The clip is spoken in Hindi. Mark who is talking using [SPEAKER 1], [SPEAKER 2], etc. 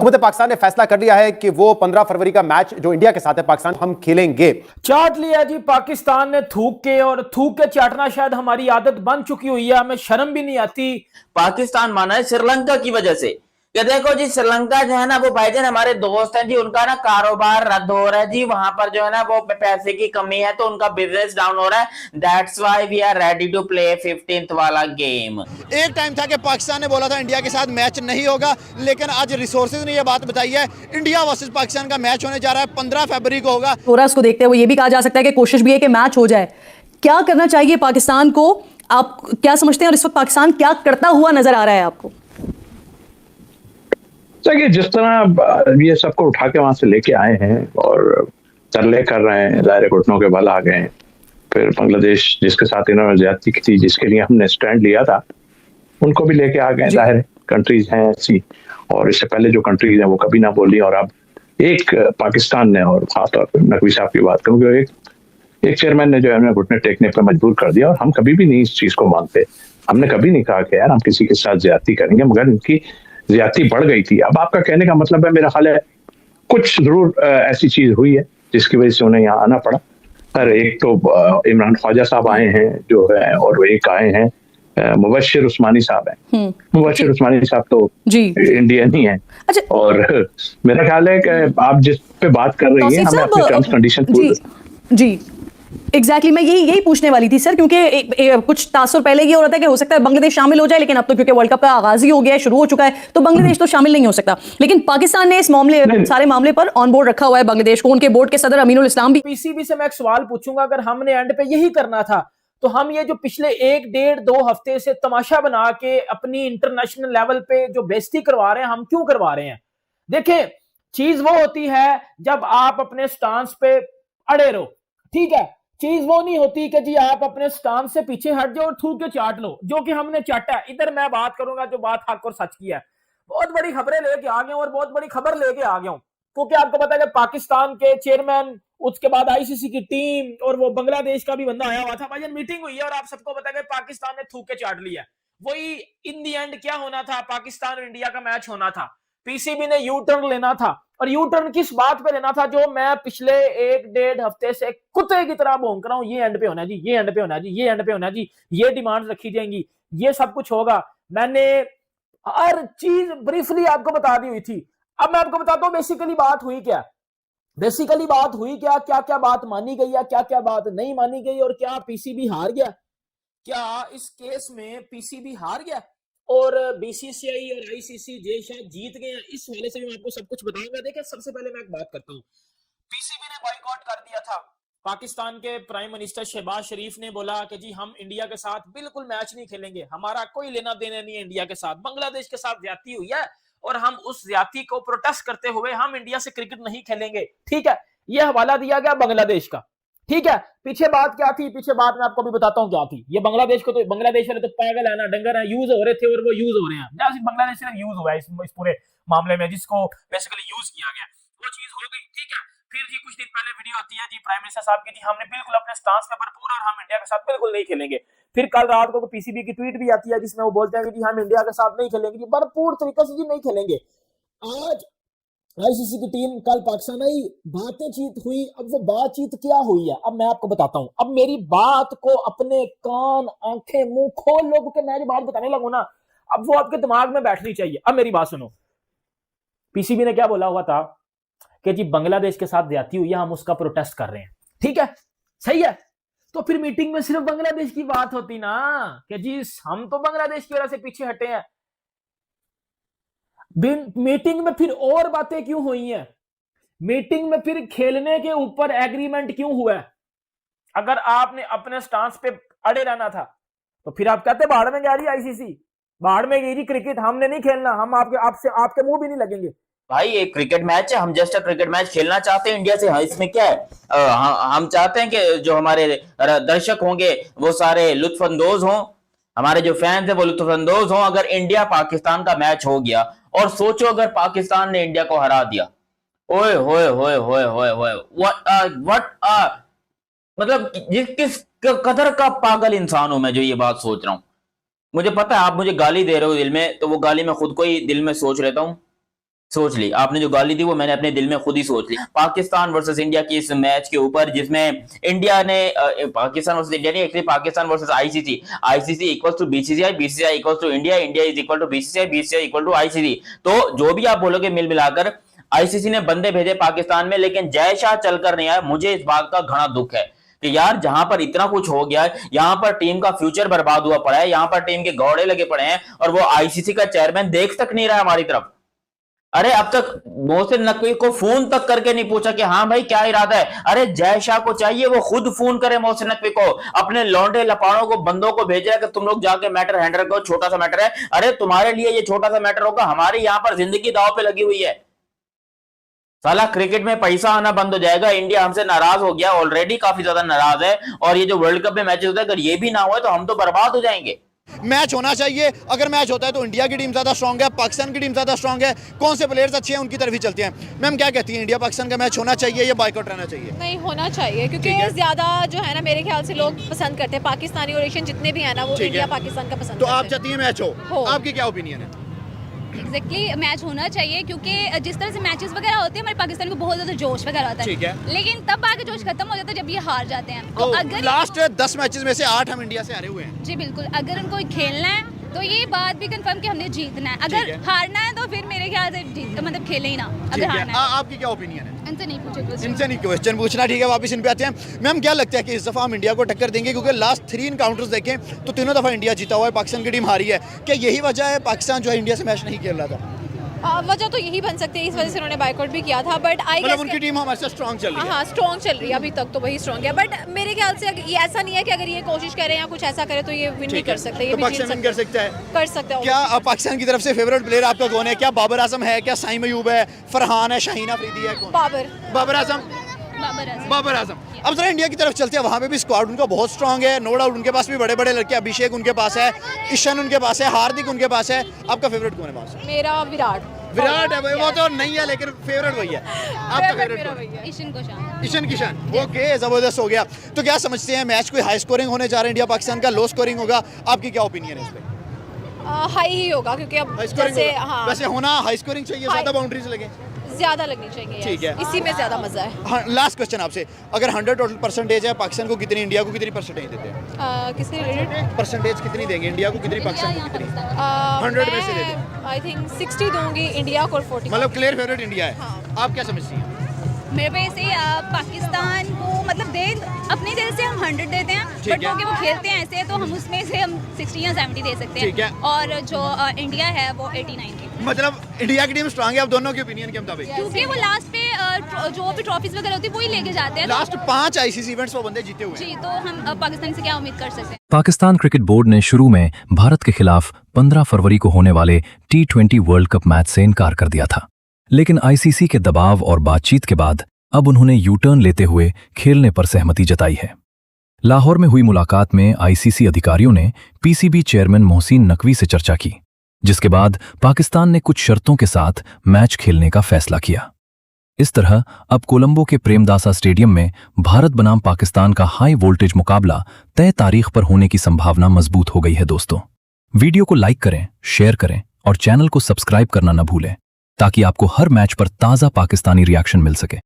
[SPEAKER 1] हुकूमत पाकिस्तान ने फैसला कर लिया है कि वो 15 फरवरी का मैच जो इंडिया के साथ है पाकिस्तान, हम खेलेंगे।
[SPEAKER 2] चाट लिया जी पाकिस्तान ने थूक के, और थूक के चाटना शायद हमारी आदत बन चुकी हुई है, हमें शर्म भी नहीं आती।
[SPEAKER 3] पाकिस्तान माना है श्रीलंका की वजह से कि देखो जी श्रीलंका जो है ना वो भाईजान हमारे दोस्त हैं जी, उनका ना कारोबार रद्द हो रहा है जी, वहां पर जो है ना वो पैसे की कमी है तो उनका बिजनेस डाउन हो रहा है। That's why we are ready to play 15th वाला गेम।
[SPEAKER 4] एक टाइम था कि पाकिस्तान ने बोला था इंडिया के साथ मैच नहीं होगा, लेकिन आज रिसोर्सेज ने यह बात बताई है इंडिया वर्सेस पाकिस्तान का मैच होने जा रहा है, 15 फरवरी को होगा।
[SPEAKER 5] थोड़ा इसको देखते हुए ये भी कहा जा सकता है कि कोशिश भी है कि मैच हो जाए। क्या करना चाहिए पाकिस्तान को, आप क्या समझते हैं, और इस वक्त पाकिस्तान क्या करता हुआ नजर आ रहा है आपको?
[SPEAKER 6] देखिए जिस तरह ये सबको उठा के वहां से लेके आए हैं और तरले कर रहे हैं, ज़ाहिर घुटनों के बल आ गए हैं। फिर बांग्लादेश जिसके साथ इन्होंने ज्यादती की थी, जिसके लिए हमने स्टैंड लिया था, उनको भी लेके आ गए। ज़ाहिर कंट्रीज हैं ऐसी, और इससे पहले जो कंट्रीज हैं वो कभी ना बोली, और अब एक पाकिस्तान ने, और खासतौर पर नकवी साहब की बात करूँ, एक चेयरमैन ने जो है घुटने टेकने पर मजबूर कर दिया। और हम कभी भी नहीं इस चीज को मानते, हमने कभी नहीं कहा कि यार हम किसी के साथ ज्यादती करेंगे, मगर इनकी ज्यादती बढ़ गई थी। अब आपका कहने का मतलब है, मेरा ख्याल है कुछ जरूर ऐसी चीज हुई है जिसकी वजह से उन्हें यहाँ आना पड़ा। अरे एक तो इमरान ख्वाजा साहब आए हैं जो है, और एक आए हैं मुबश्शिर उस्मानी साहब हैं। मुबश्शिर उस्मानी साहब तो इंडियन ही हैं।
[SPEAKER 5] अच्छा।
[SPEAKER 6] और मेरा ख्याल है कि आप जिस पे बात कर रही हैं, हमें अपने टर्म्स कंडीशन
[SPEAKER 5] जी एग्जैक्टली मैं यही पूछने वाली थी सर, क्योंकि कुछ तासुर पहले ये हो रहा था कि हो सकता है बांग्लादेश शामिल हो जाए, लेकिन अब तो क्योंकि वर्ल्ड कप का आगाज ही हो गया है, शुरू हो चुका है, तो बांग्लादेश तो शामिल नहीं हो सकता। लेकिन पाकिस्तान ने इस सारे मामले पर ऑन बोर्ड रखा हुआ है बांग्लादेश को। उनके बोर्ड के सदर अमीनुल इस्लाम भी।
[SPEAKER 2] पीसीबी से मैं एक सवाल पूछूंगा, अगर हमने एंड पे यही करना था तो हम ये जो पिछले 1-1.5-2 हफ्ते से तमाशा बना के अपनी इंटरनेशनल लेवल पे जो बेइज्जती करवा रहे हैं, हम क्यों करवा रहे हैं? देखें, चीज वो होती है जब आप अपने स्टांस पे अड़े रहो, ठीक है। चीज वो नहीं होती कि जी आप अपने स्टांस से पीछे हट जाओ और थूक के चाट लो, जो कि हमने चाटा है। इधर मैं बात करूंगा जो बात हक और सच की है। बहुत बड़ी खबरें लेके आ गया हूं, और बहुत बड़ी खबर लेके आ गया हूं, क्योंकि आपको पता है कि पाकिस्तान के चेयरमैन, उसके बाद आईसीसी की टीम, और वो बांग्लादेश का भी बंदा आया हुआ था। भाई मीटिंग हुई है और आप सबको पता है कि पाकिस्तान ने थूक के चाट लिया। वही इन दी एंड क्या होना था, पाकिस्तान और इंडिया का मैच होना था। पीसीबी ने यू टर्न लेना था, और यू टर्न किस बात पे लेना था, जो मैं पिछले 1-1.5 हफ्ते से कुत्ते की तरह भौंक रहा हूं, ये एंड पे होना जी, ये एंड पे होना जी, ये एंड पे होना जी, ये डिमांड रखी जाएंगी, ये सब कुछ होगा। मैंने हर चीज ब्रीफली आपको बता दी हुई थी। अब मैं आपको बताता हूं बेसिकली बात हुई क्या। बेसिकली बात हुई क्या, क्या क्या बात मानी गई है, क्या क्या बात नहीं मानी गई, और क्या पीसीबी हार गया? क्या इस केस में पीसीबी हार गया और बीसीसीआई और आईसीसी जे शायद जीत गए हैं? इस वाले से भी मैं आपको सब कुछ बताऊंगा। देखिए, सबसे पहले मैं एक बात करता हूं, पीसीबी ने बॉयकॉट कर दिया था। पाकिस्तान के प्राइम मिनिस्टर शहबाज शरीफ ने बोला कि जी हम इंडिया के साथ बिल्कुल मैच नहीं खेलेंगे, हमारा कोई लेना देना नहीं है इंडिया के साथ। बांग्लादेश के साथ ज्यादती हुई है और हम उस ज्यादती को प्रोटेस्ट करते हुए हम इंडिया से क्रिकेट नहीं खेलेंगे, ठीक है। यह हवाला दिया गया बांग्लादेश का, ठीक है। पीछे बात क्या थी? पीछे बात मैं आपको भी बताता हूं क्या थी। ये बांग्लादेश को तो, बांग्लादेश वाले तो पागल है ना, डंगर है, यूज हो रहे थे और वो यूज हो रहे हैं। बांग्लादेश सिर्फ यूज हुआ है इस पूरे मामले में, जिसको बेसिकली यूज किया गया, वो चीज हो गई, ठीक है। फिर जी कुछ दिन पहले वीडियो आती है जी प्राइम मिनिस्टर साहब की, जी हमने बिल्कुल अपने स्टांस पे भरपूर, और हम इंडिया के साथ बिल्कुल नहीं खेलेंगे। फिर कल रात को पीसीबी की ट्वीट भी आती है जिसमें वो बोलते हैं कि जी हम इंडिया के साथ नहीं खेलेंगे, जी भरपूर तरीके से जी नहीं खेलेंगे। आज आईसीसी की टीम कल पाकिस्तान आई, बातचीत हुई। अब वो बातचीत क्या हुई है, अब मैं आपको बताता हूं। अब मेरी बात को अपने कान, आंखें, मुंह खोल लो, क्योंकि मैं जो बात बताने लगूं ना, अब वो आपके दिमाग में बैठनी चाहिए। अब मेरी बात सुनो, पीसीबी ने क्या बोला हुआ था कि जी बांग्लादेश के साथ ज्यादती हुई है, हम उसका प्रोटेस्ट कर रहे हैं, ठीक है, सही है। तो फिर मीटिंग में सिर्फ बांग्लादेश की बात होती ना, कि जी हम तो बांग्लादेश की वजह से पीछे हटे हैं। मीटिंग में फिर और बातें क्यों हुई हैं? मीटिंग में फिर खेलने के ऊपर एग्रीमेंट क्यों हुआ है? अगर आपने अपने स्टांस पे अड़े रहना था तो फिर आप कहते बाहर में जा रही आईसीसी, बाहर में गई क्रिकेट, हमने नहीं खेलना, हम आपके मुंह भी नहीं लगेंगे।
[SPEAKER 3] भाई ये क्रिकेट मैच है, हम जस्ट क्रिकेट मैच खेलना चाहते हैं इंडिया से। हाँ, इसमें क्या है? हम चाहते हैं कि जो हमारे दर्शक होंगे वो सारे लुत्फानंदोज हों, हमारे जो फैंस हैं वो लुत्फानंदोज हों। अगर इंडिया पाकिस्तान का मैच हो गया, और सोचो अगर पाकिस्तान ने इंडिया को हरा दिया, ओए होए होए होए होए होए, व्हाट मतलब किस कदर का पागल इंसान हूं मैं जो ये बात सोच रहा हूं। मुझे पता है आप मुझे गाली दे रहे हो दिल में, तो वो गाली मैं खुद को ही दिल में सोच लेता हूं। सोच ली आपने जो गाली दी वो मैंने अपने दिल में खुद ही सोच ली। पाकिस्तान वर्सेस इंडिया की इस मैच के ऊपर जिसमें इंडिया ने पाकिस्तान वर्सेस इंडिया नहीं, actually Pakistan versus ICC, ICC equals to BCCI, BCCI equals to India, India is equal to BCCI, BCCI equal to ICC. तो जो भी आप बोलोगे मिल मिलाकर आईसीसी ने बंदे भेजे पाकिस्तान में, लेकिन जय शाह चलकर नहीं आया। मुझे इस बात का घना दुख है कि यार जहां पर इतना कुछ हो गया है, यहां पर टीम का फ्यूचर बर्बाद हुआ पड़ा है, यहां पर टीम के घोड़े लगे पड़े हैं और वो आईसीसी का चेयरमैन देख तक नहीं रहा हमारी तरफ। अरे अब तक मोहसिन नकवी को फोन तक करके नहीं पूछा कि हाँ भाई क्या इरादा है। अरे जय शाह को चाहिए वो खुद फोन करे मोहसिन नकवी को, अपने लौंडे लपाड़ों को बंदों को भेजा कि तुम लोग जाके मैटर हैंडल करो, छोटा सा मैटर है। अरे तुम्हारे लिए ये छोटा सा मैटर होगा, हमारी यहां पर जिंदगी दांव पे लगी हुई है। साला क्रिकेट में पैसा आना बंद हो जाएगा। इंडिया हमसे नाराज हो गया, ऑलरेडी काफी ज्यादा नाराज है, और ये जो वर्ल्ड कप में मैचेस होते हैं अगर ये भी ना हुए तो हम तो बर्बाद हो जाएंगे।
[SPEAKER 4] मैच होना चाहिए, अगर मैच होता है तो इंडिया की टीम ज़्यादा स्ट्रांग है, पाकिस्तान की टीम ज़्यादा स्ट्रांग है, कौन से प्लेयर्स अच्छे हैं उनकी तरफ ही चलते हैं। मैम क्या कहती हैं, इंडिया पाकिस्तान का मैच होना चाहिए या बायकॉट रहना चाहिए?
[SPEAKER 7] नहीं, होना चाहिए, क्योंकि ज़्यादा जो है ना मेरे ख्याल से लोग पसंद करते हैं, पाकिस्तानी और एशियन जितने भी है ना वो इंडिया पाकिस्तान का पसंद
[SPEAKER 4] तो
[SPEAKER 7] करते हैं।
[SPEAKER 4] आप चाहती हैं मैच हो, आपकी क्या ओपिनियन है?
[SPEAKER 8] एग्जैक्टली मैच होना चाहिए, क्योंकि जिस तरह से मैचेस वगैरह होते हैं हमारे पाकिस्तान को बहुत ज्यादा जोश वगैरह आता
[SPEAKER 4] ठीक
[SPEAKER 8] है,
[SPEAKER 4] है।
[SPEAKER 8] लेकिन तब आके जोश खत्म हो जाता है जब ये हार जाते हैं।
[SPEAKER 4] तो
[SPEAKER 8] अगर
[SPEAKER 4] लास्ट 10 मैचेस में से 8 हम इंडिया से हारे हुए हैं।
[SPEAKER 8] जी बिल्कुल, अगर उनको खेलना है तो ये बात भी कंफर्म कि हमने जीतना है।
[SPEAKER 4] ठीक
[SPEAKER 8] अगर
[SPEAKER 4] है।
[SPEAKER 8] हारना है तो फिर मेरे ख्याल से मतलब खेले ही ना,
[SPEAKER 4] ठीक
[SPEAKER 8] अगर
[SPEAKER 4] है,
[SPEAKER 8] हारना है।
[SPEAKER 4] आपकी क्या ओपिनियन है?
[SPEAKER 8] इनसे नहीं पूछे question।
[SPEAKER 4] इनसे नहीं क्वेश्चन पूछना, ठीक है। वापस इन पे आते हैं। मैम क्या लगता है कि इस दफा हम इंडिया को टक्कर देंगे, क्योंकि लास्ट 3 इनकाउंटर्स देखें तो तीनों दफा इंडिया जीता हुआ है, पाकिस्तान की टीम हारी है। क्या यही वजह है पाकिस्तान जो है इंडिया से मैच नहीं खेल रहा था?
[SPEAKER 7] वजह तो यही बन सकती है, इस वजह से उन्होंने बायकॉट भी किया था, बट आई
[SPEAKER 4] मतलब उनकी टीम हमारे से स्ट्रांग चल रही है।
[SPEAKER 7] हाँ स्ट्रॉन्ग चल रही है, अभी तक तो वही स्ट्रॉन्ग है, बट मेरे ख्याल से ये ऐसा नहीं है कि अगर ये कोशिश करें या कुछ ऐसा करे तो ये विन नहीं कर सकते। ये
[SPEAKER 4] तो
[SPEAKER 7] भी जीत
[SPEAKER 4] पाकिस्तान विन कर सकता है?
[SPEAKER 7] कर सकते हैं।
[SPEAKER 4] क्या पाकिस्तान की तरफ से फेवरेट प्लेयर आपका कौन है? क्या बाबर आजम है, क्या साइम अयूब है, फरहान है, शाहीन अफरीदी है, कौन? बाबर आजम। बाबर आजम। अब जरा इंडिया की तरफ चलते हैं, वहाँ पे भी स्क्वाड उनका बहुत स्ट्रांग है, नो डाउट। उनके पास भी बड़े बड़े लड़के, अभिषेक उनके पास है, ईशान उनके पास है, हार्दिक उनके पास है। आपका फेवरेट कौन है वहाँ से?
[SPEAKER 7] मेरा विराट
[SPEAKER 4] है भाई, वो तो नहीं है लेकिन फेवरेट वही है। आपका फेवरेट कौन है? ईशान किशन। ओके, जबरदस्त हो गया। तो क्या समझते हैं, मैच कोई हाई स्कोरिंग होने जा रहा है इंडिया पाकिस्तान का, लो स्कोरिंग होगा? आपकी क्या ओपिनियन है इस पे?
[SPEAKER 7] हाई ही होगा, क्योंकि अब
[SPEAKER 4] हाई स्कोरिंग
[SPEAKER 7] जैसे
[SPEAKER 4] होगा?
[SPEAKER 7] हाँ
[SPEAKER 4] वैसे होना हाई स्कोरिंग चाहिए, ज्यादा बाउंड्रीज लगे,
[SPEAKER 7] ज्यादा लगनी चाहिए।
[SPEAKER 4] ठीक है।
[SPEAKER 7] इसी में ज्यादा मजा है।
[SPEAKER 4] हाँ, लास्ट क्वेश्चन आपसे, अगर 100 टोटल परसेंटेज है, पाकिस्तान को कितनी, इंडिया को कितनी परसेंटेज देते हैं?
[SPEAKER 7] किसके रिलेटेड
[SPEAKER 4] परसेंटेज कितनी देंगे, इंडिया को कितनी, पाकिस्तान को कितनी? 100 में से दे दें।
[SPEAKER 7] आई थिंक 60 दूंगी इंडिया को और 40।
[SPEAKER 4] मतलब क्लियर फेवरेट इंडिया है।
[SPEAKER 7] हाँ।
[SPEAKER 4] आप क्या समझती हैं?
[SPEAKER 8] मेरे पे से पाकिस्तान को मतलब अपनी दिल से हम 100 देते हैं,
[SPEAKER 4] ठीक
[SPEAKER 8] बट
[SPEAKER 4] है।
[SPEAKER 8] क्योंकि वो खेलते हैं ऐसे तो हम उसमें से हम 60 या 70 दे सकते
[SPEAKER 4] ठीक है।
[SPEAKER 8] हैं, और जो इंडिया है वो 89 की,
[SPEAKER 4] मतलब इंडिया की टीम स्ट्रांग है आप दोनों के ओपिनियन के मुताबिक?
[SPEAKER 8] क्योंकि वो लास्ट पे जो भी ट्रॉफीज वगैरह होती है वही लेके जाते हैं।
[SPEAKER 4] लास्ट 5 आईसीसी इवेंट्स वो बंदे जीते हुए हैं।
[SPEAKER 8] जी, तो हम पाकिस्तान से क्या उम्मीद कर सकते हैं?
[SPEAKER 9] पाकिस्तान क्रिकेट बोर्ड ने शुरू में भारत के खिलाफ 15 फरवरी को होने वाले T20 वर्ल्ड कप मैच से इनकार कर दिया था, लेकिन आईसीसी के दबाव और बातचीत के बाद अब उन्होंने यू टर्न लेते हुए खेलने पर सहमति जताई है। लाहौर में हुई मुलाकात में आईसीसी अधिकारियों ने पीसीबी चेयरमैन मोहसिन नकवी से चर्चा की, जिसके बाद पाकिस्तान ने कुछ शर्तों के साथ मैच खेलने का फैसला किया। इस तरह अब कोलंबो के प्रेमदासा स्टेडियम में भारत बनाम पाकिस्तान का हाई वोल्टेज मुकाबला तय तारीख पर होने की संभावना मजबूत हो गई है। दोस्तों, वीडियो को लाइक करें, शेयर करें और चैनल को सब्सक्राइब करना न भूलें, ताकि आपको हर मैच पर ताज़ा पाकिस्तानी रिएक्शन मिल सके।